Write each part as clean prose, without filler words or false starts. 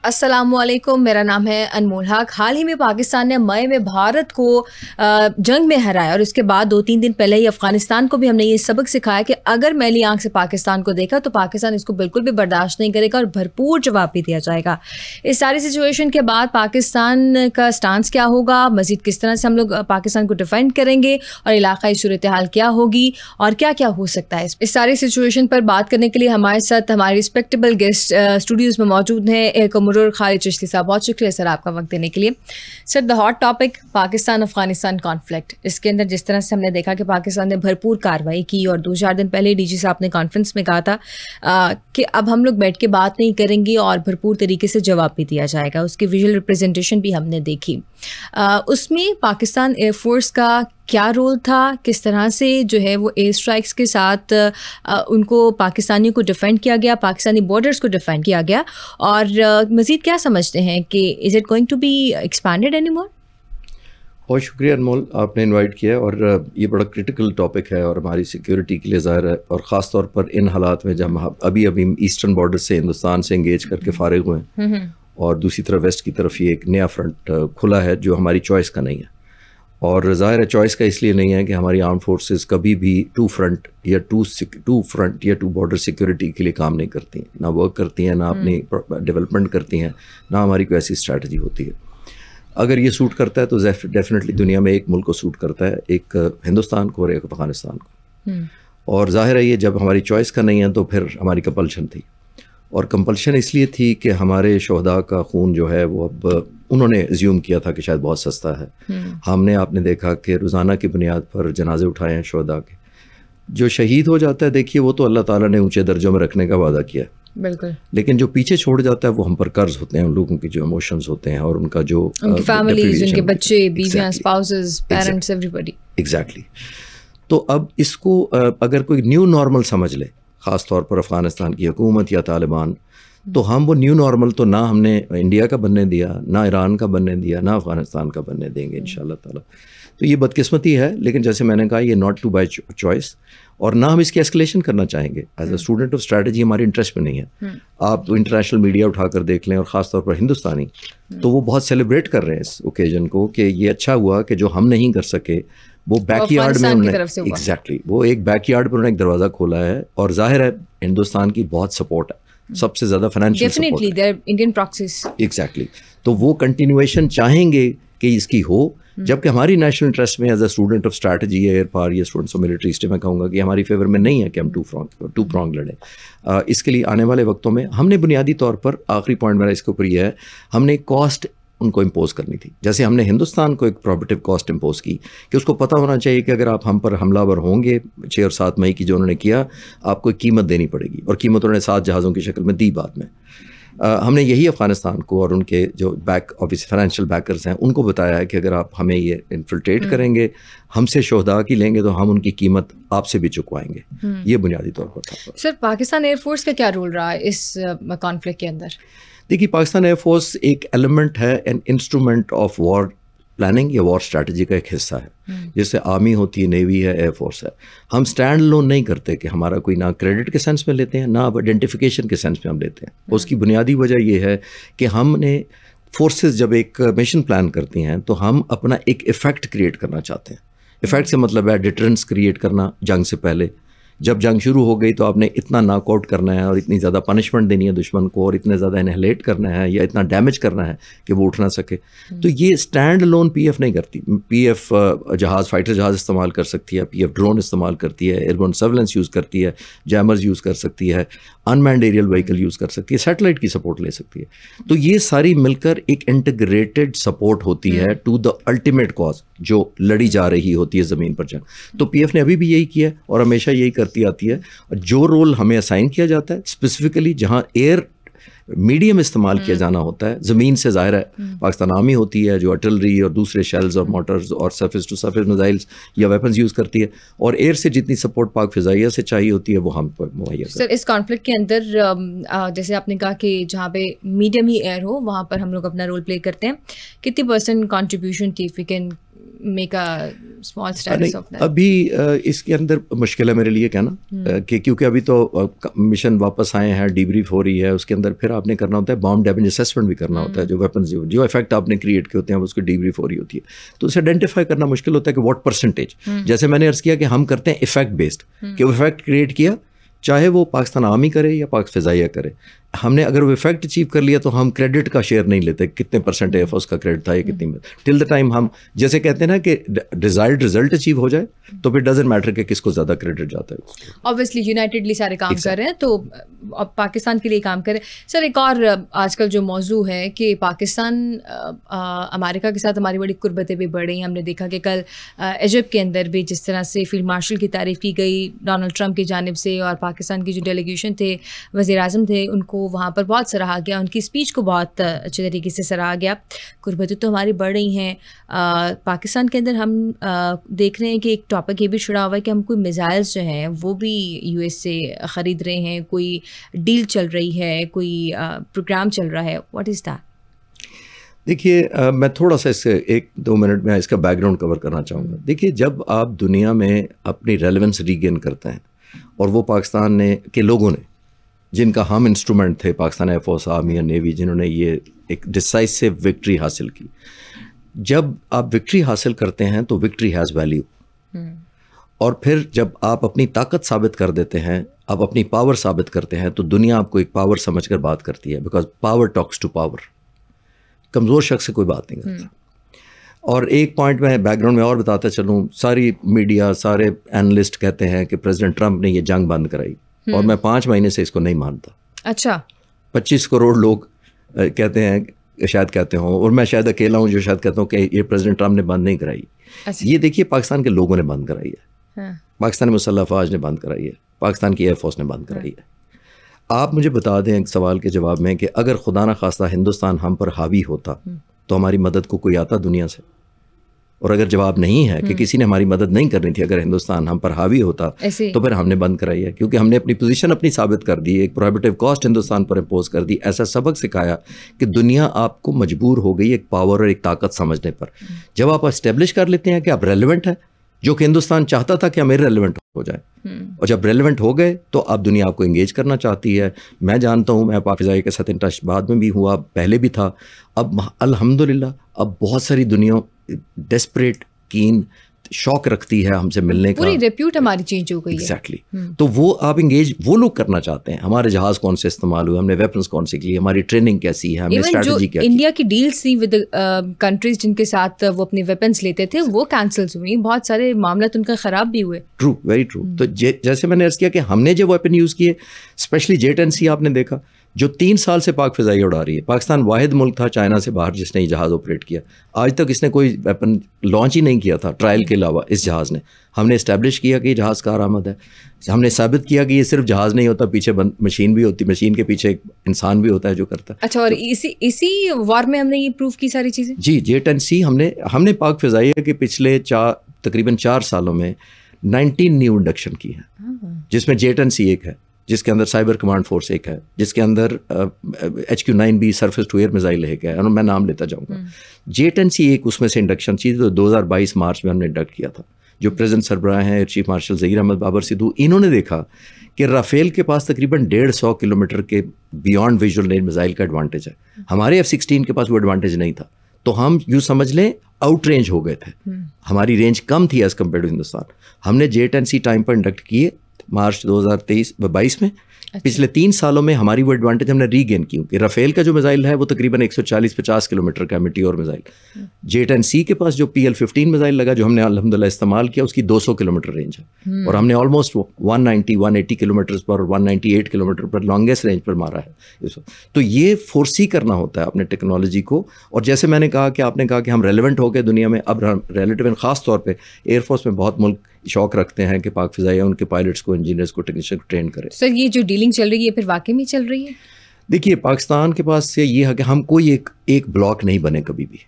अस्सलामुअलैकुम, मेरा नाम है अनमोल हक। हाल ही में पाकिस्तान ने मई में भारत को जंग में हराया और उसके बाद 2-3 दिन पहले ही अफ़गानिस्तान को भी हमने ये सबक सिखाया कि अगर मैली आंख से पाकिस्तान को देखा तो पाकिस्तान इसको बिल्कुल भी बर्दाश्त नहीं करेगा और भरपूर जवाब भी दिया जाएगा। इस सारी सिचुएशन के बाद पाकिस्तान का स्टांस क्या होगा, मज़ीद किस तरह से हम लोग पाकिस्तान को डिफेंड करेंगे और इलाकाई सूरत हाल क्या होगी और क्या क्या हो सकता है, इस सारी सिचुएशन पर बात करने के लिए हमारे साथ हमारे रिस्पेक्टेबल गेस्ट स्टूडियोज़ में मौजूद हैं। एक खालिद चिश्ती साहब, बहुत शुक्रिया सर आपका वक्त देने के लिए। Sir, the hot topic Pakistan Afghanistan conflict, इसके अंदर जिस तरह से हमने देखा कि पाकिस्तान ने भरपूर कार्रवाई की और 2-4 दिन पहले डीजी साहब ने कॉन्फ्रेंस में कहा था कि अब हम लोग बैठ के बात नहीं करेंगे और भरपूर तरीके से जवाब भी दिया जाएगा। उसकी विजुअल रिप्रेजेंटेशन भी हमने देखी। उसमें पाकिस्तान एयरफोर्स का क्या रोल था, किस तरह से जो है वो एयर स्ट्राइक्स के साथ उनको पाकिस्तानियों को डिफेंड किया गया, पाकिस्तानी बॉर्डर्स को डिफेंड किया गया, और मज़ीद क्या समझते हैं कि is it going to be expanded anymore? बहुत शुक्रिया अनमोल, आपने इनवाइट किया और ये बड़ा क्रिटिकल टॉपिक है और हमारी सिक्योरिटी के लिए ज़ाहिर है, और ख़ास तौर पर इन हालात में जब हम अभी ईस्टर्न बॉर्डर से हिंदुस्तान से इंगेज करके फारिग हुए हैं और दूसरी तरफ वेस्ट की तरफ ये एक नया फ्रंट खुला है जो हमारी चॉइस का नहीं है। और ज़ाहिर है चॉइस का इसलिए नहीं है कि हमारी आर्म फोर्सेस कभी भी टू फ्रंट या टू बॉर्डर सिक्योरिटी के लिए काम नहीं करती हैं, ना वर्क करती हैं, ना अपनी डेवलपमेंट करती हैं, ना हमारी कोई ऐसी स्ट्रैटेजी होती है। अगर ये सूट करता है तो डेफिनेटली दुनिया में एक मुल्क को सूट करता है, एक हिंदुस्तान को और एक अफगानिस्तान को। और ज़ाहिर है ये जब हमारी चॉइस का नहीं है तो फिर हमारी कंपल्शन थी, और कंपल्शन इसलिए थी कि हमारे शोहदा का खून जो है वो अब उन्होंने एज्यूम किया था कि शायद बहुत सस्ता है। हमने आपने देखा कि रोज़ाना की बुनियाद पर जनाजे उठाए हैं शोहदा के। जो शहीद हो जाता है, देखिए वो तो अल्लाह ताला ने ऊंचे दर्जों में रखने का वादा किया, बिल्कुल, लेकिन जो पीछे छोड़ जाता है वो हम पर कर्ज होते हैं, उन लोगों की जो इमोशंस होते हैं और उनका जो फैमिलीज, उनके बच्चे, बीवियां, स्पाउसेस, पेरेंट्स, एवरीबॉडी। एग्जैक्टली। तो अब इसको अगर कोई न्यू नॉर्मल समझ ले, ख़ास तौर पर अफ़गानिस्तान की हुकूमत या तालिबान, तो हम वो न्यू नॉर्मल तो ना हमने इंडिया का बनने दिया, ना ईरान का बनने दिया, ना अफ़गानिस्तान का बनने देंगे इंशाअल्लाह ताला। तो ये बदकिस्मती है, लेकिन जैसे मैंने कहा ये नॉट टू बाय चॉइस, और ना हम इसकी एस्केलेशन करना चाहेंगे। As a student of strategy हमारे इंटरेस्ट में नहीं है। आप इंटरनेशनल मीडिया उठाकर देख लें और ख़ास तौर पर हिंदुस्तानी, तो वो बहुत सेलिब्रेट कर रहे हैं इस ओकेजन को कि ये अच्छा हुआ कि जो हम नहीं कर सके वो बैकयार्ड में उन्होंने एग्जैक्टली वो एक बैकयार्ड पर उन्होंने एक दरवाज़ा खोला है। और जाहिर है हिंदुस्तान की बहुत सपोर्ट है, सबसे ज़्यादा फाइनेंशियल सपोर्ट है, देयर इंडियन प्रॉक्सीज। एग्जैक्टली। तो वो कंटिन्यूएशन चाहेंगे कि इसकी हो, जबकि हमारी नेशनल इंटरेस्ट में as a student of strategy air power या स्टूडेंट्स ऑफ मिलिट्री हिस्ट्री में कहूँगा कि हमारी फेवर में नहीं है कि हम टू प्रॉन्ग लड़ें। इसके लिए आने वाले वक्तों में हमने बुनियादी तौर पर, आखिरी पॉइंट मेरा इसके ऊपर यह है, हमने कॉस्ट उनको इम्पोज करनी थी। जैसे हमने हिंदुस्तान को एक प्रोबेटिव कॉस्ट इम्पोज की कि उसको पता होना चाहिए कि अगर आप हम पर हमलावर होंगे 6 और 7 मई की जो उन्होंने किया, आपको एक कीमत देनी पड़ेगी, और कीमत उन्होंने 7 जहाज़ों की शक्ल में दी बाद में। हमने यही अफ़गानिस्तान को और उनके जो ऑब्वियसली फाइनेंशियल बैकर्स हैं उनको बताया है कि अगर आप हमें ये इन्फिल्ट्रेट करेंगे, हमसे शोहदा की लेंगे, तो हम उनकी कीमत आपसे भी चुकवाएंगे। ये बुनियादी तौर पर था। सर, पाकिस्तान एयरफोर्स का क्या रोल रहा है इस कॉन्फ्लिक्ट के अंदर? देखिए, पाकिस्तान एयरफोर्स एक एलिमेंट है, an instrument of war planning या वॉर स्ट्रैटेजी का एक हिस्सा है। जैसे आर्मी होती है, नेवी है, एयरफोर्स है। हम स्टैंड लोन नहीं करते कि हमारा कोई ना क्रेडिट के सेंस में लेते हैं, ना आइडेंटिफिकेशन के सेंस में हम लेते हैं। उसकी बुनियादी वजह यह है कि हमने फोर्सेस जब एक मिशन प्लान करती हैं तो हम अपना एक इफ़ेक्ट क्रिएट करना चाहते हैं। इफ़ेक्ट से मतलब है डिटरेंस क्रिएट करना जंग से पहले। जब जंग शुरू हो गई तो आपने इतना नॉकआउट करना है और इतनी ज़्यादा पनिशमेंट देनी है दुश्मन को, और इतने ज़्यादा इनहेलेट करना है या इतना डैमेज करना है कि वो उठ ना सके। तो ये स्टैंड लोन पीएफ नहीं करती। पीएफ जहाज़, फाइटर जहाज़ इस्तेमाल कर सकती है, पीएफ ड्रोन इस्तेमाल करती है, एयरबोर्न सर्वेलेंस यूज़ करती है, जैमर्स यूज़ कर सकती है, अनमैन्ड एरियल व्हीकल यूज़ कर सकती है, सैटेलाइट की सपोर्ट ले सकती है। तो ये सारी मिलकर एक इंटीग्रेटेड सपोर्ट होती है टू द अल्टीमेट कॉज जो लड़ी जा रही होती है ज़मीन पर जंग। तो पीएफ ने अभी भी यही किया और हमेशा यही करती आती है। जो रोल हमें असाइन किया जाता है स्पेसिफिकली जहां एयर मीडियम इस्तेमाल किया जाना होता है, ज़मीन से ज़ाहिर है पाकिस्तान आर्मी होती है जो आर्टिलरी और दूसरे शेल्स और मोटर्स और सरफेस टू सरफेस मिसाइल्स या वेपन्स यूज़ करती है, और एयर से जितनी सपोर्ट पाक फिजाइया से चाहिए होती है वो हम पर मुहैया। सर, इस कॉन्फ्लिक्ट के अंदर जैसे आपने कहा कि जहाँ पे मीडियम ही एयर हो वहाँ पर हम लोग अपना रोल प्ले करते हैं, कितनी % कॉन्ट्रीब्यूशन थी, if we can make a small status of that? अभी इसके अंदर मुश्किल है मेरे लिए कहना कि क्योंकि अभी तो मिशन वापस आए हैं, डीब्रीफ हो रही है, उसके अंदर फिर आपने करना होता है बॉम्ब डैमेज असेसमेंट भी करना होता है, जो वेपन्स जो इफेक्ट आपने क्रिएट किए होते हैं उसको डीब्रीफ हो रही होती है, तो उसे आइडेंटिफाई करना मुश्किल होता है कि व्हाट परसेंटेज, जैसे मैंने अर्ज किया कि हम करते हैं इफेक्ट बेस्ड, कि वो इफेक्ट क्रिएट किया चाहे वो पाकिस्तान आर्मी करे या पाक फिजाइया करे, हमने अगर वो इफेक्ट अचीव कर लिया तो हम क्रेडिट का शेयर नहीं लेते, कितने परसेंट एयरफोर्स का क्रेडिट था या कितनी, टिल द टाइम हम जैसे कहते हैं ना कि डिजायर्ड रिजल्ट अचीव हो जाए तो फिर डजंट मैटर कि किसको ज़्यादा क्रेडिट जाता है। ऑब्वियसली यूनाइटेडली सारे काम कर रहे हैं, तो अब पाकिस्तान के लिए काम करें। सर एक और आजकल जो मौजू है कि पाकिस्तान अमेरिका के साथ हमारी बड़ी कुर्बतें भी बढ़ रही हैं। हमने देखा कि कल इजिप्ट के अंदर भी जिस तरह से फील्ड मार्शल की तारीफ़ की गई डोनाल्ड ट्रंप की जानिब से, और पाकिस्तान की जो डेलीगेशन थे, वज़ीर आज़म थे, उनको वहाँ पर बहुत सराहा गया, उनकी स्पीच को बहुत अच्छे तरीके से सराहा गया। कुर्बतें तो हमारी बढ़ रही हैं। पाकिस्तान के अंदर हम देख रहे हैं कि एक टॉपिक ये भी छिड़ा हुआ है कि हम कोई मिसाइल्स जो हैं वो भी यूएस से ख़रीद रहे हैं, कोई डील चल रही है, कोई प्रोग्राम चल रहा है। What is that? देखिए मैं थोड़ा सा इससे 1-2 मिनट में इसका बैकग्राउंड कवर करना चाहूँगा। देखिए जब आप दुनिया में अपनी रेलेवेंस रीगेन करते हैं, और वो पाकिस्तान ने के लोगों ने, जिनका हम इंस्ट्रूमेंट थे, पाकिस्तान एयरफोर्स, आर्मी और नेवी, जिन्होंने ये एक डिसाइसिव विक्ट्री हासिल की, जब आप विक्ट्री हासिल करते हैं तो विक्ट्री हैज़ वैल्यू, और फिर जब आप अपनी ताकत साबित कर देते हैं, आप अपनी पावर साबित करते हैं, तो दुनिया आपको एक पावर समझकर बात करती है, because power talks to power. कमज़ोर शख्स से कोई बात नहीं करता। और एक पॉइंट मैं बैकग्राउंड में और बताता चलूँ, सारी मीडिया, सारे एनालिस्ट कहते हैं कि प्रेसिडेंट ट्रंप ने ये जंग बंद कराई, और मैं 5 महीने से इसको नहीं मानता। अच्छा। 25 करोड़ लोग कहते हैं, शायद कहते हों, और मैं शायद अकेला हूँ जो शायद कहता हूँ कि ये प्रेसिडेंट ट्रंप ने बंद नहीं कराई। अच्छा। ये देखिए पाकिस्तान के लोगों ने बंद कराई है, हाँ। पाकिस्तान मुसल्लह अफवाज ने बंद कराई है, पाकिस्तान की एयरफोर्स ने बंद कराई है। आप मुझे बता दें एक सवाल के जवाब में कि अगर खुदा न खास्ता हिंदुस्तान हम पर हावी होता तो हमारी मदद को कोई आता दुनिया से? और अगर जवाब नहीं है कि किसी ने हमारी मदद नहीं करनी थी, अगर हिंदुस्तान हम पर हावी होता तो फिर हमने बंद कराई है, क्योंकि हमने अपनी पोजीशन अपनी साबित कर दी, एक प्रोहिबिटिव कॉस्ट हिंदुस्तान पर इम्पोज कर दी, ऐसा सबक सिखाया कि दुनिया आपको मजबूर हो गई एक पावर और एक ताकत समझने पर। जब आप एस्टेब्लिश कर लेते हैं कि आप रेलिवेंट है, जो कि हिंदुस्तान चाहता था कि हम रेलिवेंट हो जाए, और जब रेलिवेंट हो गए तो अब दुनिया आपको इंगेज करना चाहती है। मैं जानता हूँ, मैं पाक फिज़ाइया के साथ इन टच बाद में भी हुआ, पहले भी था, अब अल्हम्दुलिल्लाह अब बहुत सारी दुनिया डेस्परेट, कीन, शौक रखती है हमसे मिलने का। पूरी रेप्यूट हमारी चेंज हो गई है। एग्जैक्टली। तो वो आप इंगेज, वो लोग करना चाहते हैं, हमारे जहाज कौन से इस्तेमाल हुए, हमने वेपन्स कौन से किए, हमारी ट्रेनिंग कैसी है, हमने स्ट्रैटेजी क्या की। इंडिया की डील्स थी विद कंट्रीज जिनके साथ वो अपने वेपन्स लेते थे, वो कैंसिल्स हुई, बहुत सारे मामला उनका ख़राब भी हुए। True, very true. तो जैसे मैंने अर्ज किया कि हमने जो वेपन यूज़ किए, स्पेशली J-10C आपने देखा, जो 3 साल से पाक फिज़ाइया उड़ा रही है। पाकिस्तान वाहिद मुल्क था चाइना से बाहर जिसने ये जहाज़ ऑपरेट किया। आज तक इसने कोई वेपन लॉन्च ही नहीं किया था ट्रायल के अलावा इस जहाज़ ने। हमने इस्टेब्लिश किया कि ये जहाज़ कारआमद है, हमने साबित किया कि ये सिर्फ जहाज़ नहीं होता, पीछे मशीन भी होती, मशीन के पीछे एक इंसान भी होता है जो करता है। अच्छा, और इसी वार में हमने ये प्रूव की सारी चीज़ें। जी, J-10C हमने पाक फिज़ाइया के पिछले तकरीबन 4 सालों में 19 न्यू इंडक्शन की है, जिसमें J-10C एक है, जिसके अंदर साइबर कमांड फोर्स एक है, जिसके अंदर HQ-9B surface to air missile एक है, और मैं नाम लेता जाऊँगा। J-10C एक उसमें से इंडक्शन चीज़, तो 2022 मार्च में हमने इंडक्ट किया था। जो प्रेजेंट सरबराह हैं चीफ मार्शल ज़हीर अहमद बाबर सिद्धू, इन्होंने देखा कि राफेल के पास तकरीबन 150 किलोमीटर के बियॉन्ड विजुअल रेंज मिसाइल का एडवांटेज है, हमारे F-16 के पास वो एडवांटेज नहीं था। तो हम यूँ समझ लें आउट रेंज हो गए थे, हमारी रेंज कम थी एज़ कम्पेयर टू हिंदुस्तान। हमने J-10C टाइम पर इंडक्ट किए मार्च 2022 में। पिछले 3 सालों में हमारी वो एडवांटेज हमने रीगेन की, क्योंकि राफेल का जो मिसाइल है वो तकरीबन 140-50 किलोमीटर का मेटियोर मिसाइल, J-10C के पास जो PL-15 मिसाइल लगा जो हमने अल्हम्दुलिल्लाह इस्तेमाल किया, उसकी 200 किलोमीटर रेंज है, और हमने ऑलमोस्ट 180 किलोमीटर पर और 198 किलोमीटर पर लॉन्गेस्ट रेंज पर मारा है। तो ये फोर्सी करना होता है अपने टेक्नोलॉजी को। और जैसे मैंने कहा कि आपने कहा कि हम रेलिवेंट हो गए दुनिया में, अब रिलेटिव ख़ास तौर पर एयरफोर्स में बहुत मुल्क शौक रखते हैं कि पाक फिज़ाइया उनके पायलट्स को, इंजीनियर्स को, टेक्नीशियन को ट्रेन करें। सर ये जो डीलिंग चल रही है फिर वाकई में चल रही है? देखिए पाकिस्तान के पास से ये है कि हम कोई एक ब्लॉक नहीं बने कभी भी।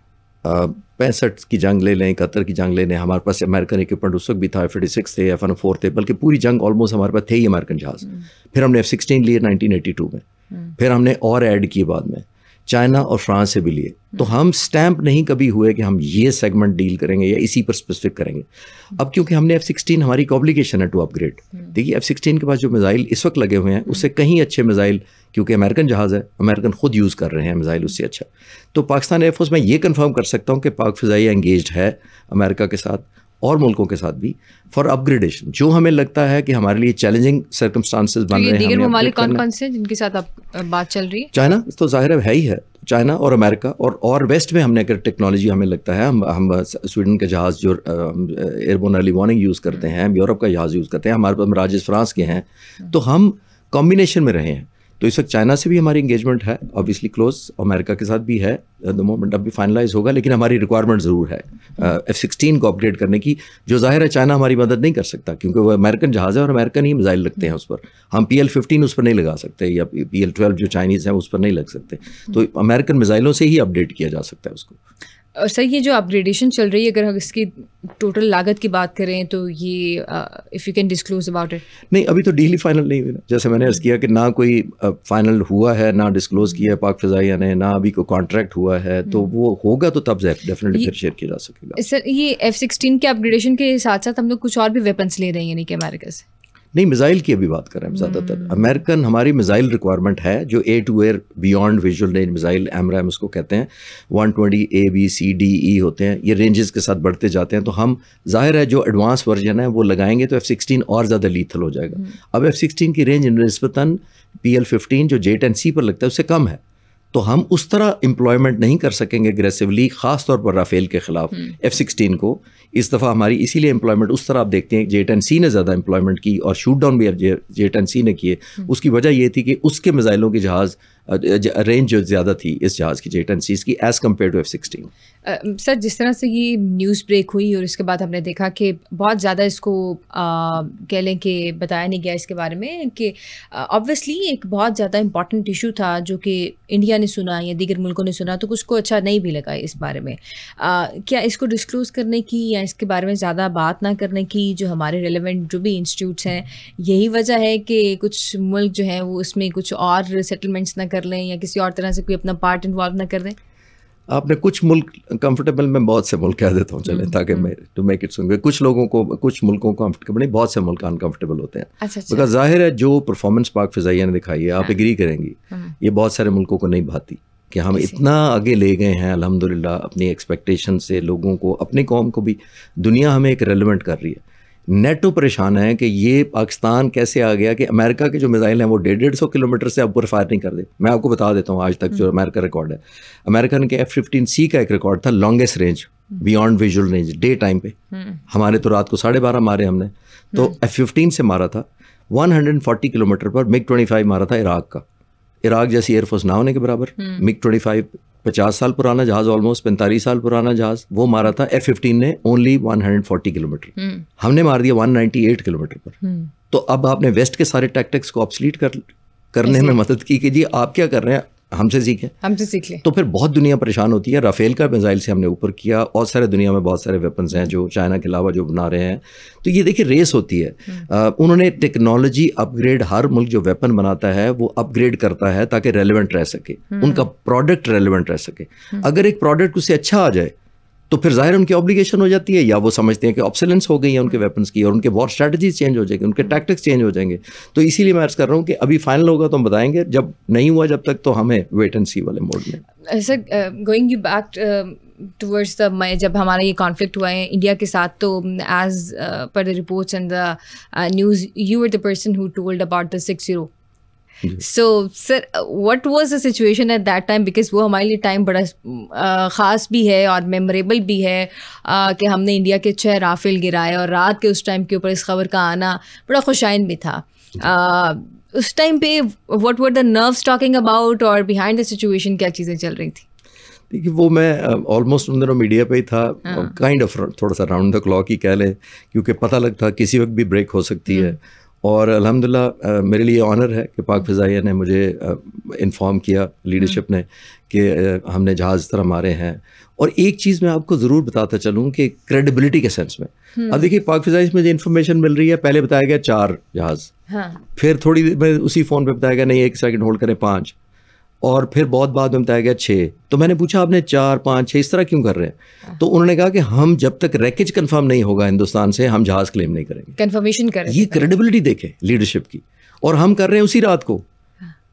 65 की जंग ले लें, 71 की जंग ले लें, हमारे पास अमेरिकन इक्विपमेंट उस वक्त भी था, F-86 थे, F-4 थे, बल्कि पूरी जंग ऑलमोस्ट हमारे पास थे ही अमेरिकन जहाज़। फिर हमने F-16 लिए 1982 में, फिर हमने और ऐड किए बाद में, चाइना और फ्रांस से भी लिए। तो हम स्टैंप नहीं कभी हुए कि हम ये सेगमेंट डील करेंगे या इसी पर स्पेसिफिक करेंगे। अब क्योंकि हमने F-16, हमारी एक ऑब्लिगेशन है टू अपग्रेड। देखिए F-16 के पास जो मिसाइल इस वक्त लगे हुए हैं उससे कहीं अच्छे मिसाइल, क्योंकि अमेरिकन जहाज़ है, अमेरिकन खुद यूज़ कर रहे हैं मिसाइल उससे अच्छा। तो पाकिस्तान एयरफोर्स में ये कंफर्म कर सकता हूँ कि पाक फ़िज़ाइया एंगेज्ड है अमेरिका के साथ और मुल्कों के साथ भी फॉर अपग्रेडेशन। जो हमें लगता है कि हमारे लिए चैलेंजिंग सर्कमस्टांसेस बन रहे हैं। दीगर ममालिक कौन-कौन से जिनके साथ अब बात चल रही है? चाइना तो जाहिर है ही है, चाइना और अमेरिका और वेस्ट में हमने अगर टेक्नोलॉजी हमें लगता है हम स्वीडन के जहाज़ जो एयरबोर्न अर्ली वार्निंग यूज़ करते हैं, हम यूरोप का जहाज़ यूज़ करते हैं, हमारे पास मिराजेस फ्रांस के हैं, तो हम कॉम्बिनेशन में रहे हैं। तो इस वक्त चाइना से भी हमारी इंगेजमेंट है, ऑब्वियसली क्लोज, अमेरिका के साथ भी है द मोमेंट, अभी फाइनलाइज होगा, लेकिन हमारी रिक्वायरमेंट ज़रूर है F-16 को अपग्रेड करने की, जो जाहिर है चाइना हमारी मदद नहीं कर सकता क्योंकि वो अमेरिकन जहाज़ है और अमेरिकन ही मिसाइल लगते हैं उस पर। हम PL-15 उस पर नहीं लगा सकते या PL-12 जो चाइनीज़ हैं उस पर नहीं लग सकते, तो अमेरिकन मिसाइलों से ही अपडेट किया जा सकता है उसको। और सर ये जो अपग्रेडेशन चल रही है, अगर हम इसकी टोटल लागत की बात करें तो ये if you can disclose about it. नहीं, अभी तो डील ही फाइनल नहीं हुई ना, जैसे मैंने अर्ज़ किया कि ना कोई फाइनल हुआ है, ना डिस्क्लोज किया है पाक फ़िज़ाइया ने, ना अभी कोई कॉन्ट्रैक्ट हुआ है, तो वो होगा तो तब डेफिनेटली फिर शेयर किया जा सकेगा। सर ये F-16 के अपग्रेडेशन के साथ साथ हम लोग कुछ और भी वेपन्स ले रहे हैं यानी कि अमेरिका से? नहीं, मिसाइल की अभी बात कर रहे हैं ज़्यादातर। अमेरिकन हमारी मिसाइल रिक्वायरमेंट है जो air to air beyond visual range missile, AMRAAM उसको कहते हैं, 120 A B C D E होते हैं, ये रेंजेस के साथ बढ़ते जाते हैं। तो हम जाहिर है जो एडवांस वर्जन है वो लगाएंगे तो F-16 और ज़्यादा लीथल हो जाएगा। अब F-16 की रेंज निस्बतन PL-15 जो J-10C पर लगता है उससे कम है, तो हम उस तरह एम्प्लॉयमेंट नहीं कर सकेंगे एग्रेसिवली, ख़ास तौर पर राफेल के ख़िलाफ़ F-16 को। इस दफ़ा हमारी इसीलिए एम्प्लॉयमेंट उस तरह आप देखते हैं J-10C ने ज़्यादा एम्प्लॉयमेंट की और शूट डाउन भी J-10C ने किए। उसकी वजह ये थी कि उसके मिसाइलों की जहाज़ रेंज जो ज़्यादा थी इस जहाज़ की J-10C की as compare to F-16। Sir जिस तरह से ये न्यूज़ ब्रेक हुई और इसके बाद हमने देखा कि बहुत ज़्यादा इसको कह लें कि बताया नहीं गया इसके बारे में कि ऑब्वियसली एक बहुत ज़्यादा इम्पॉर्टेंट इशू था जो कि इंडिया ने सुना या दीगर मुल्कों ने सुना, तो कुछ को अच्छा नहीं भी लगा इस बारे में। क्या इसको डिस्क्लोज़ करने की या इसके बारे में ज़्यादा बात ना करने की जो हमारे रेलेवेंट जो भी इंस्टीट्यूट्स हैं, यही वजह है कि कुछ मुल्क जो हैं वो इसमें कुछ और सेटलमेंट्स ना कर लें या किसी और तरह से कोई अपना पार्ट इन्वॉल्व ना कर दें? आपने कुछ मुल्क कंफर्टेबल, मैं बहुत से मुल्क कह देता हूँ चले ताकि मैं टू मेक इट सुन, कुछ लोगों को, कुछ मुल्कों को कंफर्टेबल नहीं, बहुत से मुल्क अनकंफर्टेबल होते हैं। अच्छा। बिकॉज जाहिर है जो परफॉर्मेंस पाक फ़िज़ाइया ने दिखाई है, आप एग्री करेंगी, ये बहुत सारे मुल्कों को नहीं भाती कि हम इतना आगे ले गए हैं अल्हम्दुलिल्लाह अपनी एक्सपेक्टेशन से, लोगों को, अपनी कौम को भी, दुनिया हमें एक रेलेवेंट कर रही है। नेटो परेशान है कि ये पाकिस्तान कैसे आ गया कि अमेरिका के जो मिसाइल हैं वो 150 किलोमीटर से ऊपर फायर नहीं कर दे। मैं आपको बता देता हूँ आज तक जो अमेरिका रिकॉर्ड है, अमेरिकन के F-15C का एक रिकॉर्ड था, longest range beyond visual range day time पे। हमारे तो रात को 12:30 मारे हमने, तो F-15 से मारा था 140 किलोमीटर पर। MiG-25 मारा था इराक का, इराक जैसी एयरफोर्स ना होने के बराबर। MiG-25 50 साल पुराना जहाज़, ऑलमोस्ट 45 साल पुराना जहाज़, वो मारा था F-15 ने ओनली 140 किलोमीटर, हमने मार दिया 198 किलोमीटर पर। तो अब आपने वेस्ट के सारे टैक्टिक्स को ऑब्सलीट करने में मदद की कि जी आप क्या कर रहे हैं, हमसे सीखें, हमसे सीख लें। तो फिर बहुत दुनिया परेशान होती है। राफेल का मिसाइल से हमने ऊपर किया, और सारे दुनिया में बहुत सारे वेपन्स हैं जो चाइना के अलावा जो बना रहे हैं। तो ये देखिए रेस होती है। उन्होंने टेक्नोलॉजी अपग्रेड, हर मुल्क जो वेपन बनाता है वो अपग्रेड करता है ताकि रेलेवेंट रह सके, उनका प्रोडक्ट रेलेवेंट रह सके। अगर एक प्रोडक्ट उससे अच्छा आ जाए तो फिर जाहिर उनकी ऑब्लिगेशन हो जाती है, या वो समझते हैं कि ऑब्सोलेंस हो गई है उनके वेपन्स की और उनके वॉर स्ट्रैटेजीज चेंज हो जाएंगे, उनके टैक्टिक्स चेंज हो जाएंगे। तो इसीलिए मैं अर्ज कर रहा हूँ कि अभी फाइनल होगा तो हम बताएंगे, जब नहीं हुआ जब तक तो हमें वेट एंड सी वाले मोड में। Sir going you back towards the, जब हमारा ये कॉन्फ्लिक्ट हुआ है इंडिया के साथ, तो as per the reports and the news you were the person who told about the 6-0। So sir, what was the situation at that time? Because वो हमारे लिए टाइम बड़ा ख़ास भी है और मेमोरेबल भी है कि हमने इंडिया के 6 राफेल गिराए, और रात के उस टाइम के ऊपर इस खबर का आना बड़ा खुशाइन भी था। उस टाइम पे what were the nerves talking about, और behind the situation क्या चीज़ें चल रही थी? देखिए वो मैं ऑलमोस्ट उन दिनों मीडिया पे ही था, काइंड ऑफ थोड़ा सा राउंड द क्लॉक ही कह लें, क्योंकि पता लगता किसी वक्त भी ब्रेक हो सकती है। और अल्हम्दुलिल्लाह मेरे लिए ऑनर है कि पाक फ़िज़ाइया ने मुझे इन्फॉर्म किया, लीडरशिप ने, कि हमने जहाज़ इस तरह मारे हैं। और एक चीज़ मैं आपको ज़रूर बताता चलूँ कि क्रेडिबिलिटी के सेंस में, अब देखिए पाक फ़िज़ाइया में जो इन्फॉर्मेशन मिल रही है, पहले बताया गया 4 जहाज़, फिर थोड़ी देर में उसी फ़ोन पे बताया गया नहीं 1 सेकंड होल्ड करें 5, और फिर बहुत बाद में बताया गया 6। तो मैंने पूछा आपने 4, 5, 6 इस तरह क्यों कर रहे हैं? तो उन्होंने कहा कि हम जब तक रैकेज कंफर्म नहीं होगा हिंदुस्तान से, हम जहाज क्लेम नहीं करेंगे। कंफर्मेशन करें। ये क्रेडिबिलिटी देखे लीडरशिप की, और हम कर रहे हैं उसी रात को।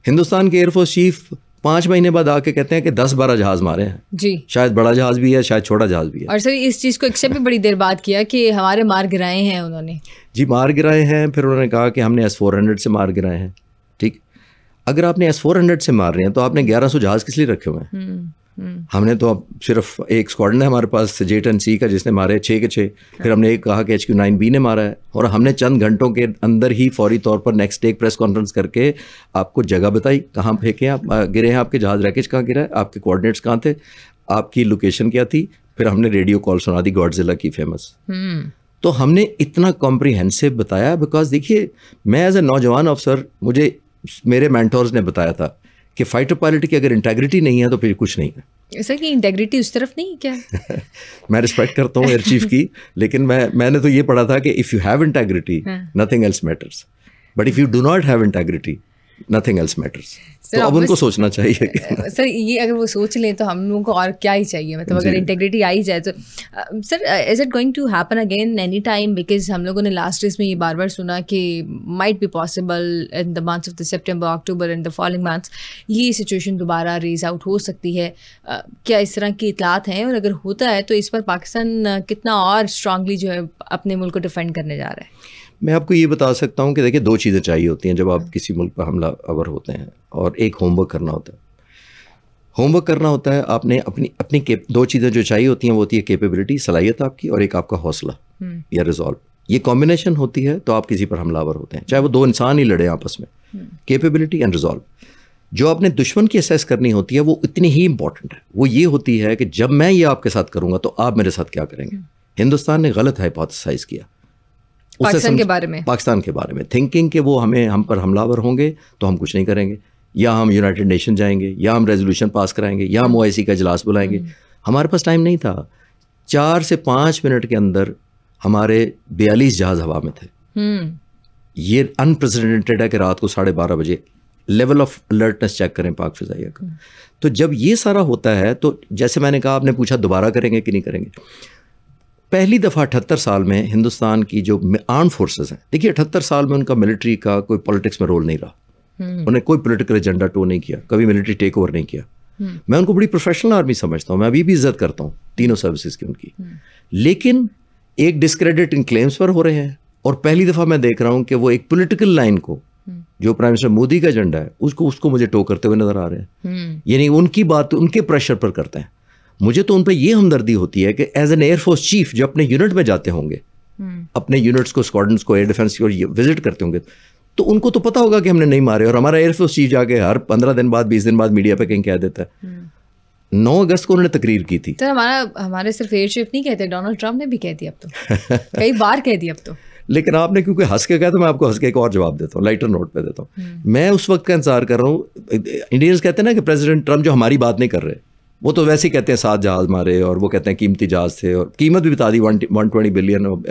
हिंदुस्तान के एयरफोर्स चीफ 5 महीने बाद आके कहते हैं कि 10-12 जहाज मारे हैं जी, शायद बड़ा जहाज भी है, शायद छोटा जहाज भी है। और सर इस चीज़ को एक्सेप्ट भी बड़ी देर बाद किया कि हमारे मार गिराए हैं उन्होंने। जी मार गिराए हैं। फिर उन्होंने कहा कि हमने S-400 से मार गिराए हैं। ठीक, अगर आपने S-400 से मार रहे हैं तो आपने 1100 जहाज किस लिए रखे हुए हैं? हमने तो अब सिर्फ एक स्क्वाड्रन है हमारे पास J-10C का जिसने मारे 6 के 6। फिर हमने एक कहा कि HQ-9B ने मारा है, और हमने चंद घंटों के अंदर ही फौरी तौर पर नेक्स्ट डे एक प्रेस कॉन्फ्रेंस करके आपको जगह बताई कहाँ फेंके आप गिरे हैं, आपके जहाज रैकेज कहाँ गिरा है, आपके कोऑर्डिनेट्स कहाँ थे, आपकी लोकेशन क्या थी। फिर हमने रेडियो कॉल सुना दी गॉडजिला की फेमस। तो हमने इतना कॉम्प्रिहेंसिव बताया, बिकॉज देखिए मैं एज ए नौजवान अफसर, मुझे मेरे मेंटोर्स ने बताया था कि फाइटर पायलट की अगर इंटेग्रिटी नहीं है तो फिर कुछ नहीं है। सर की इंटेग्रिटी उस तरफ नहीं क्या? मैं रिस्पेक्ट करता हूँ एयर चीफ की, लेकिन मैंने तो ये पढ़ा था कि if you have integrity nothing else matters, but if you do not have integrity nothing else matters. तो अब उनको सोचना चाहिए। सर ये अगर वो सोच लें तो हम लोगों को और क्या ही चाहिए, मतलब अगर इंटेग्रिटी आई जाए तो। Sir is it going to happen again any time? Because हम लोगों ने लास्ट डेज में ये बार बार सुना कि might be possible in the months of the September, October and the following months ये सिचुएशन दोबारा रेज आउट हो सकती है। क्या इस तरह की इतलात हैं, और अगर होता है तो इस पर पाकिस्तान कितना और स्ट्रांगली जो है अपने मुल्क को डिफेंड करने जा रहा है? मैं आपको ये बता सकता हूँ कि देखिए 2 चीज़ें चाहिए होती हैं जब आप किसी मुल्क पर हमला आवर होते हैं, और एक होमवर्क करना होता है। होमवर्क करना होता है आपने अपनी 2 चीज़ें जो चाहिए होती हैं वो होती है कैपेबिलिटी, सलाहियत आपकी, और एक आपका हौसला या रिजॉल्व। ये कॉम्बिनेशन होती है तो आप किसी पर हमलावर होते हैं, चाहे वो 2 इंसान ही लड़े आपस में। Capability and resolve. जो आपने दुश्मन की असेस करनी होती है वो इतनी ही इंपॉर्टेंट है। वो ये होती है कि जब मैं ये आपके साथ करूँगा तो आप मेरे साथ क्या करेंगे। हिंदुस्तान ने गलत हाइपोथेसाइज किया पाकिस्तान के बारे में थिंकिंग कि वो हम पर हमलावर होंगे तो हम कुछ नहीं करेंगे, या हम यूनाइटेड नेशन जाएंगे, या हम रेजोल्यूशन पास कराएंगे, या हम OIC का इजलास बुलाएंगे। हमारे पास टाइम नहीं था। 4 से 5 मिनट के अंदर हमारे 42 जहाज हवा में थे। ये अनप्रेसिडेंटेड है कि रात को 12:30 बजे लेवल ऑफ अलर्टनेस चेक करें पाक फिजाइया का। तो जब ये सारा होता है तो जैसे मैंने कहा, आपने पूछा दोबारा करेंगे कि नहीं करेंगे। पहली दफ़ा 78 साल में हिंदुस्तान की जो आर्म फोर्सेस हैं, देखिए 78 साल में उनका मिलिट्री का कोई पॉलिटिक्स में रोल नहीं रहा। उन्हें कोई पॉलिटिकल एजेंडा टो नहीं किया, कभी मिलिट्री टेक ओवर नहीं किया। मैं उनको बड़ी प्रोफेशनल आर्मी समझता हूँ, मैं अभी भी इज्जत करता हूँ तीनों सर्विसेज की उनकी। लेकिन एक डिस्क्रेडिट इन क्लेम्स पर हो रहे हैं, और पहली दफ़ा मैं देख रहा हूँ कि वो एक पॉलिटिकल लाइन को, जो प्राइम मिनिस्टर मोदी का एजेंडा है, उसको मुझे टो करते हुए नजर आ रहे हैं। यानी उनकी बात उनके प्रेशर पर करते हैं। मुझे तो उन पर यह हमदर्दी होती है कि एज एन एयरफोर्स चीफ जो अपने यूनिट में जाते होंगे, अपने यूनिट्स को, स्क्वाड्रन्स को, एयर डिफेंस को विजिट करते होंगे, तो उनको तो पता होगा कि हमने नहीं मारे, और हमारा एयरफोर्स चीफ जाके हर 15 दिन बाद 20 दिन बाद मीडिया पे कहीं कह देता है। 9 अगस्त को उन्होंने तकरीर की थी। सर हमारे सिर्फ एयर चीफ नहीं कहते, डोनाल्ड ट्रंप ने भी कह दिया अब तो कई बार कह दिया अब तो। लेकिन आपने क्योंकि हंस के कहा तो मैं आपको हंस के एक और जवाब देता हूँ, लाइटर नोट पे देता हूँ। मैं उस वक्त का इंतजार कर रहा हूँ। इंडियंस कहते हैं ना कि प्रेसिडेंट ट्रंप जो हमारी बात नहीं कर रहे, वो तो वैसे ही कहते हैं 7 जहाज मारे, और वो कहते हैं कीमती जहाज थे, और कीमत भी बता दी 120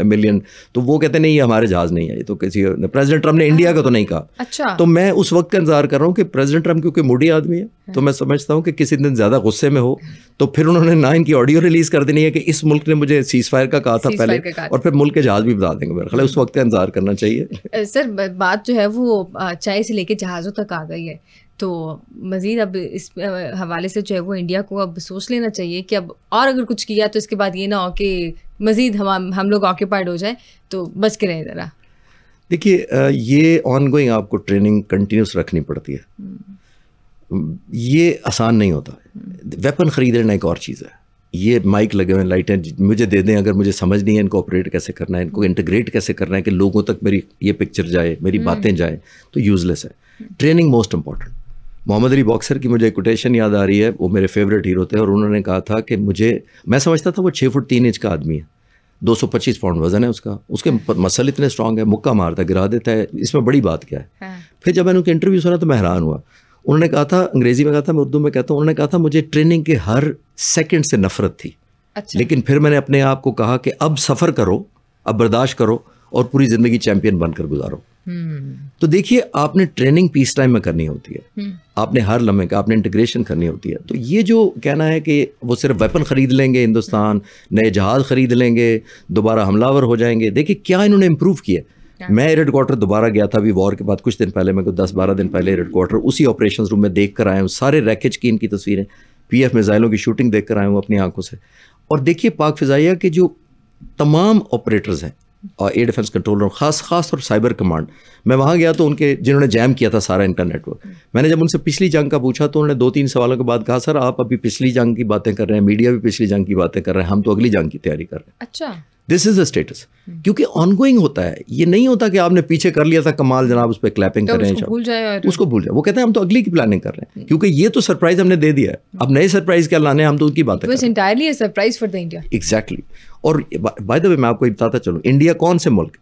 मिलियन। तो वो कहते हैं नहीं, ये हमारे जहाज नहीं है, ये तो किसी प्रेसिडेंट ट्रंप ने इंडिया का तो नहीं कहा। अच्छा। तो मैं उस वक्त का इंतजार कर रहा हूँ कि प्रेसिडेंट ट्रंप क्योंकि मूडी आदमी है, तो मैं समझता हूँ कि किसी दिन ज़्यादा गुस्से में हो तो फिर उन्होंने ना इनकी ऑडियो रिलीज कर देनी है कि इस मुल्क ने मुझे सीज फायर का कहा था पहले, और फिर मुल्क के जहाज भी बता देंगे। मेरा ख्याल है उस वक्त का इंतजार करना चाहिए। सर बात जो है वो चाय से लेके जहाज़ों तक आ गई है, तो मज़ीद अब इस हवाले से जो है वो इंडिया को अब सोच लेना चाहिए कि अब और अगर कुछ किया तो इसके बाद ये ना हो कि मज़ीद हम लोग ऑक्यूपाइड हो जाए, तो बच के रहें ज़रा। देखिए ये ऑनगोइंग आपको ट्रेनिंग कंटिन्यूस रखनी पड़ती है, ये आसान नहीं होता। वेपन ख़रीदना एक और चीज़ है। ये माइक लगे हुए, लाइटें मुझे दे दें, अगर मुझे समझ नहीं है इनको ऑपरेट कैसे करना है, इनको इंटीग्रेट कैसे करना है कि लोगों तक मेरी ये पिक्चर जाए, मेरी बातें जाए, तो यूज़लेस है। Training most important. Muhammad Ali boxer की मुझे कोटेशन याद आ रही है, वो मेरे फेवरेट हीरो थे, और उन्होंने कहा था कि मैं समझता था वो 6 फुट 3 इंच का आदमी है, 225 पाउंड वजन है उसका, उसके मसल इतने स्ट्रांग है, मुक्का मारता है, गिरा देता है, इसमें बड़ी बात क्या है। फिर जब मैंने उनके इंटरव्यू सुना तो मैं हैरान हुआ। उन्होंने कहा था, अंग्रेजी में कहा था, मैं उर्दू में कहता हूँ, उन्होंने कहा था मुझे ट्रेनिंग के हर सेकंड से नफरत थी। अच्छा। लेकिन फिर मैंने अपने आप को कहा कि अब सफ़र करो, अब बर्दाश्त करो, और पूरी ज़िंदगी चैंपियन बनकर गुजारो। तो देखिए, आपने ट्रेनिंग पीस टाइम में करनी होती है, आपने हर लम्हे का आपने इंटीग्रेशन करनी होती है। तो ये जो कहना है कि वो सिर्फ वेपन खरीद लेंगे हिंदुस्तान, नए जहाज खरीद लेंगे, दोबारा हमलावर हो जाएंगे, देखिए क्या इन्होंने इम्प्रूव किया। मैं एयर हेडक्वार्टर दोबारा गया था अभी वॉर के बाद कुछ दिन पहले, मैं 10-12 दिन पहले एयर हेडक्वार्टर उसी ऑपरेशन रूम में देख कर आया हूँ, सारे रैकेज की इनकी तस्वीरें, PF मिसाइलों की शूटिंग देख कर आया हूँ अपनी आंखों से। और देखिए पाक फिजाइया के जो तमाम ऑपरेटर्स हैं और एयर डिफेंस कंट्रोलर, खास तौर साइबर कमांड, मैं वहाँ गया तो उनके जिन्होंने जैम किया था सारा इनका नेटवर्क, मैंने जब उनसे पिछली जंग का पूछा तो उन्होंने 2-3 सवालों के बाद कहा, सर आप अभी पिछली जंग की बातें कर रहे हैं, मीडिया भी पिछली जंग की बातें कर रहे हैं, हम तो अगली जंग की तैयारी कर रहे हैं। अच्छा, दिस इज द स्टेटस, क्योंकि ऑनगोइंग होता है, ये नहीं होता कि आपने पीछे कर लिया था कमाल जनाब उस पर क्लैपिंग कर रहे हैं, उसको भूल जाए। वो कहते हैं हम तो अगली की प्लानिंग कर रहे हैं, क्योंकि ये तो सरप्राइज हमने दे दिया है, अब नए सरप्राइज क्या लाने, हम तो उनकी बातें कर रहे हैं। Surprise for the India. Exactly. और बाय द वे मैं आपको बताता चलूं, इंडिया कौन से मुल्क,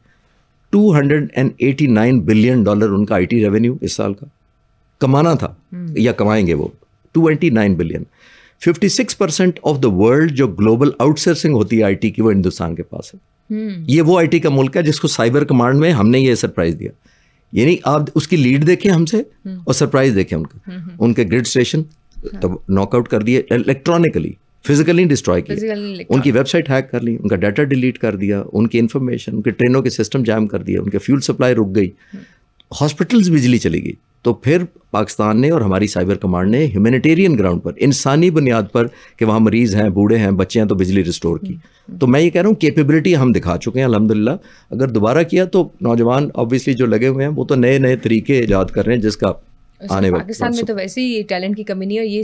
$289 बिलियन उनका IT रेवेन्यू इस साल का कमाना था या कमाएंगे वो 289 बिलियन। 56% ऑफ द वर्ल्ड जो ग्लोबल आउटसोर्सिंग होती है IT की, वो हिंदुस्तान के पास है। ये वो IT का मुल्क है जिसको साइबर कमांड में हमने ये सरप्राइज दिया। यानी आप उसकी लीड देखें हमसे और सरप्राइज देखें उनका, उनके ग्रिड स्टेशन तो नॉकआउट कर दिए इलेक्ट्रॉनिकली, फिजिकली डिस्ट्रॉय किया, उनकी वेबसाइट हैक कर ली, उनका डाटा डिलीट कर दिया, उनकी इन्फॉर्मेशन, उनके ट्रेनों के सिस्टम जैम कर दिया, उनके फ्यूल सप्लाई रुक गई, हॉस्पिटल्स बिजली चली गई। तो फिर पाकिस्तान ने और हमारी साइबर कमांड ने ह्यूमैनिटेरियन ग्राउंड पर, इंसानी बुनियाद पर कि वहाँ मरीज़ हैं, बूढ़े हैं, बच्चे हैं, तो बिजली रिस्टोर की। तो मैं ये कह रहा हूँ कैपेबिलिटी हम दिखा चुके हैं अल्हम्दुलिल्लाह। अगर दोबारा किया तो नौजवान ऑब्वियसली जो लगे हुए हैं वो तो नए नए तरीके ईजाद कर रहे हैं जिसका पाकिस्तान में तो वैसे ही टैलेंट की कमी नहीं है। और ये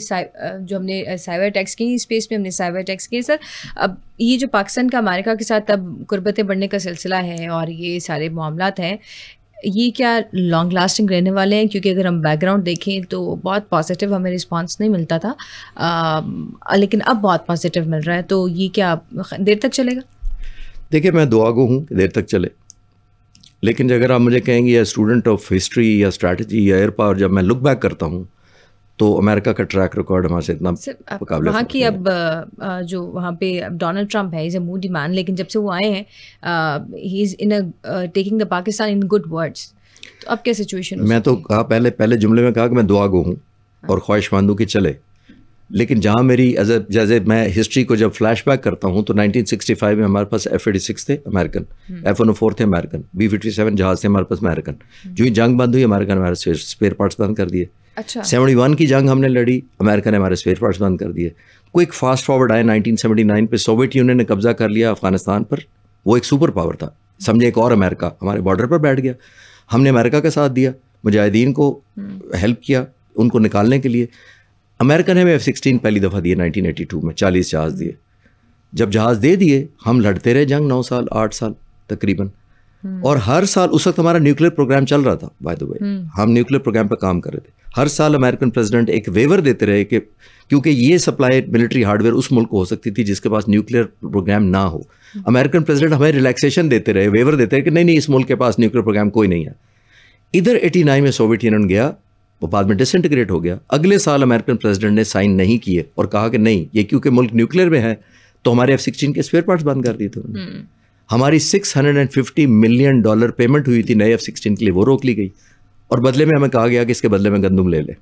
जो हमने साइबर अटैक्स की, स्पेस में हमने साइबर अटैक्स किए सर, अब ये जो पाकिस्तान का अमेरिका के साथ अब कुर्बतें बढ़ने का सिलसिला है और ये सारे मामलात हैं, ये क्या लॉन्ग लास्टिंग रहने वाले हैं? क्योंकि अगर हम बैकग्राउंड देखें तो बहुत पॉजिटिव हमें रिस्पांस नहीं मिलता था, लेकिन अब बहुत पॉजिटिव मिल रहा है, तो ये क्या देर तक चलेगा? देखिए, मैं दुआ गो हूँ कि देर तक चले, लेकिन अगर आप मुझे कहेंगे या स्टूडेंट ऑफ हिस्ट्री या स्ट्रैटेजी या एयर पावर, जब मैं लुक बैक करता हूँ तो अमेरिका का ट्रैक रिकॉर्ड हमारे से इतना मुकाबले वहाँ की अब जो वहाँ पे डोनाल्ड ट्रंप है, इज़ अ मूडी मैन, लेकिन जब से वो आए हैं he is in taking the Pakistan in good words. तो अब क्या सिचुएशन? मैं तो कहा पहले जुमले में कहा कि मैं दुआ गो हूँ और ख्वाहिशमंद हूँ कि चले, लेकिन जहाँ मेरी जैसे मैं हिस्ट्री को जब फ्लैशबैक करता हूँ तो 1965 में हमारे पास F-86 थे अमेरिकन, F-104 थे अमेरिकन, B-57 जहाज थे हमारे पास अमेरिकन। जो ही जंग बंद हुई अमेरिका ने हमारे स्पेयर पार्ट्स बंद कर दिए। अच्छा। 71 की जंग हमने लड़ी, अमेरिका ने हमारे स्पेयर पार्ट्स बंद कर दिए। क्विक फास्ट फॉरवर्ड आए 1979 पे, सोवियत यूनियन ने कब्जा कर लिया अफगानिस्तान पर, वो एक सुपर पावर था, समझे, एक और अमेरिका हमारे बॉर्डर पर बैठ गया। हमने अमेरिका का साथ दिया, मुजाहिदीन को हेल्प किया उनको निकालने के लिए। अमेरिका ने हमें F-16 पहली दफ़ा दिए 1982 में, 40 जहाज़ दिए। जब जहाज़ दे दिए हम लड़ते रहे जंग 9 साल 8 साल तकरीबन, और हर साल उस वक्त हमारा न्यूक्लियर प्रोग्राम चल रहा था, बाय द वे हम न्यूक्लियर प्रोग्राम पर काम कर रहे थे। हर साल अमेरिकन प्रेसिडेंट एक वेवर देते रहे कि क्योंकि ये सप्लाई मिलिट्री हार्डवेयर उस मुल्क को हो सकती थी जिसके पास न्यूक्लियर प्रोग्राम ना हो। अमेरिकन प्रेसिडेंट हमें रिलैक्सेशन देते रहे, वेवर देते रहे कि नहीं इस मुल्क के पास न्यूक्लियर प्रोग्राम कोई नहीं है। इधर 89 में सोवियत यूनियन गया, वो बाद में डिसइंटीग्रेट हो गया। अगले साल अमेरिकन प्रेसिडेंट ने साइन नहीं किए और कहा कि नहीं, ये क्योंकि मुल्क न्यूक्लियर में है तो हमारे F-16 के स्पेयर पार्ट्स बंद कर दिए थे उन्होंने। हमारी $650 मिलियन पेमेंट हुई थी नए F-16 के लिए, वो रोक ली गई और बदले में हमें कहा गया कि इसके बदले में गंदम ले ले।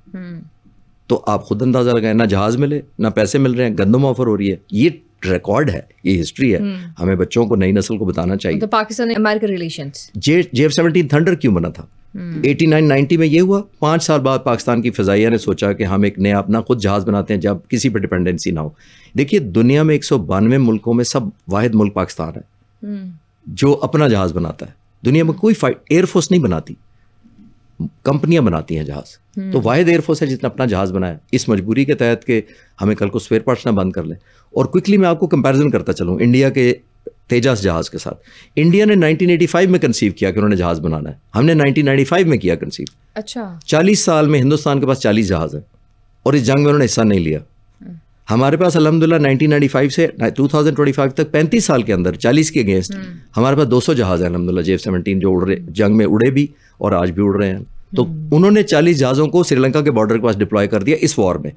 तो आप खुद अंदाजा लगाएं, ना जहाज मिले ना पैसे मिल रहे हैं, गंदम ऑफर हो रही है। ये रिकॉर्ड है, ये हिस्ट्री है, हमें बच्चों को, नई नस्ल को बताना चाहिए। तो Pakistan America relations, JF-17 thunder क्यों बना था? 89-90 में ये हुआ। 5 साल बाद पाकिस्तान की फ़िज़ाइया ने सोचा कि हम एक नया अपना खुद जहाज़ बनाते हैं जब किसी पर डिपेंडेंसी ना हो। देखिए, दुनिया में 192 मुल्कों में सब वाहिद मुल्क पाकिस्तान है जो अपना जहाज़ बनाता है। दुनिया में कोई एयरफोर्स नहीं बनाती, कंपनियां बनाती हैं जहाज़। तो वाहिद एयरफोर्स है जिसने अपना जहाज़ बनाया, इस मजबूरी के तहत कि हमें कल को स्पेयर पार्ट्स ना बंद कर लें। और क्विकली मैं आपको कंपैरिजन करता चलूँ इंडिया के तेजस जहाज़ के साथ। इंडिया ने 1985 में कंसीव किया कि उन्होंने जहाज़ बनाना है, हमने 1995 में किया कंसीव। अच्छा, 40 साल में हिंदुस्तान के पास 40 जहाज़ हैं और इस जंग में उन्होंने हिस्सा नहीं लिया। हमारे पास अल्हम्दुलिल्लाह 1995 से 2025 तक 35 साल के अंदर 40 के अगेंस्ट हमारे पास 200 जहाज़ हैं अल्हम्दुलिल्लाह, JF-17 जो उड़ रहे, जंग में उड़े भी और आज भी उड़ रहे हैं। तो उन्होंने 40 जहाज़ों को श्रीलंका के बॉर्डर के पास डिप्लॉय कर दिया इस वॉर में।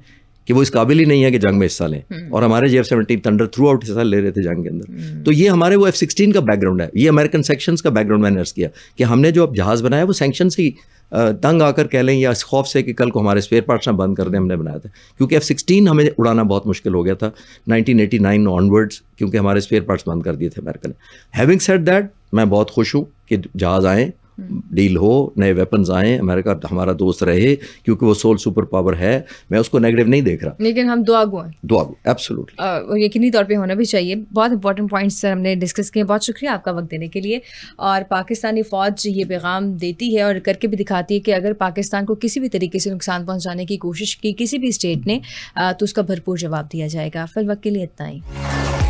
कि वो इस काबिल ही नहीं है कि जंग में हिस्सा लें, और हमारे F-17 थंडर थ्रू आउट हिस्सा ले रहे थे जंग के अंदर। तो ये हमारे वो F-16 का बैकग्राउंड है, ये अमेरिकन सेक्शंस का बैकग्राउंड मैंने अर्ज किया कि हमने जो अब जहाज़ बनाया वो सैंक्शन से ही तंग आकर कह लें या इस खौफ से कि कल को हमारे स्पेयर पार्ट्स ना बंद कर दें, हमने बनाया था। क्योंकि F-16 हमें उड़ाना बहुत मुश्किल हो गया था 1989 ऑनवर्ड्स, क्योंकि हमारे स्पेयर पार्ट्स बंद कर दिए थे अमेरिका ने। हैविंग सेड दैट, मैं बहुत खुश हूँ कि जहाज़ आएँ, डील हो, नए वेपन्स आए, अमेरिका हमारा दोस्त रहे, क्योंकि वो सोल सुपर पावर है। मैं उसको नेगेटिव नहीं देख रहा, लेकिन हम दुआगो हैं, दुआगो एब्सोल्युटली यकीनी तौर पे होना भी चाहिए। बहुत इंपॉर्टेंट पॉइंट्स हमने डिस्कस किए, बहुत शुक्रिया आपका वक्त देने के लिए। और पाकिस्तानी फ़ौज ये पैगाम देती है और करके भी दिखाती है कि अगर पाकिस्तान को किसी भी तरीके से नुकसान पहुँचाने की कोशिश की किसी भी स्टेट ने तो उसका भरपूर जवाब दिया जाएगा। फिल वक्त के लिए इतना ही।